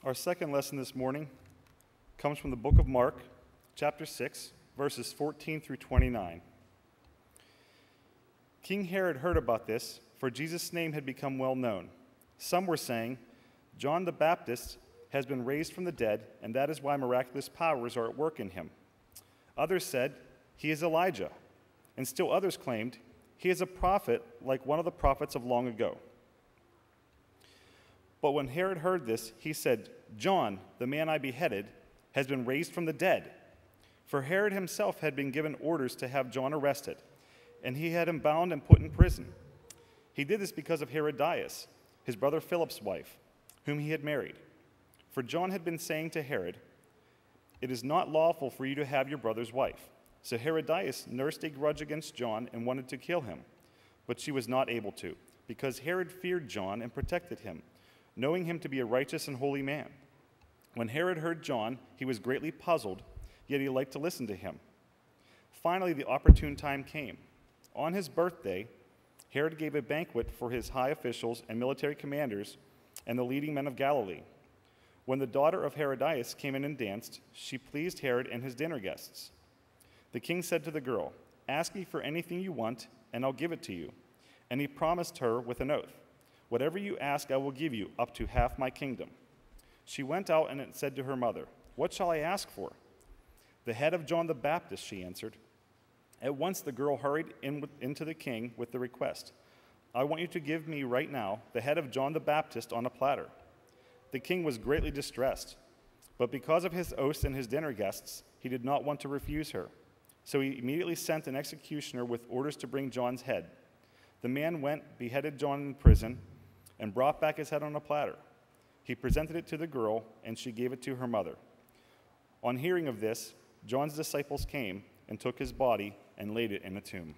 Our second lesson this morning comes from the book of Mark, chapter 6, verses 14 through 29. King Herod heard about this, for Jesus' name had become well known. Some were saying, "John the Baptist has been raised from the dead, and that is why miraculous powers are at work in him." Others said, "He is Elijah." And still others claimed, "He is a prophet like one of the prophets of long ago." But when Herod heard this, he said, "John, the man I beheaded, has been raised from the dead." For Herod himself had been given orders to have John arrested, and he had him bound and put in prison. He did this because of Herodias, his brother Philip's wife, whom he had married. For John had been saying to Herod, "It is not lawful for you to have your brother's wife." So Herodias nursed a grudge against John and wanted to kill him, but she was not able to, because Herod feared John and protected him, knowing him to be a righteous and holy man. When Herod heard John, he was greatly puzzled, yet he liked to listen to him. Finally, the opportune time came. On his birthday, Herod gave a banquet for his high officials and military commanders and the leading men of Galilee. When the daughter of Herodias came in and danced, she pleased Herod and his dinner guests. The king said to the girl, "Ask me for anything you want, and I'll give it to you." And he promised her with an oath, "Whatever you ask, I will give you, up to half my kingdom." She went out and said to her mother, "What shall I ask for?" "The head of John the Baptist," she answered. At once the girl hurried into the king with the request, "I want you to give me right now the head of John the Baptist on a platter." The king was greatly distressed, but because of his oaths and his dinner guests, he did not want to refuse her. So he immediately sent an executioner with orders to bring John's head. The man went, beheaded John in prison, and brought back his head on a platter. He presented it to the girl, and she gave it to her mother. On hearing of this, John's disciples came and took his body and laid it in a tomb.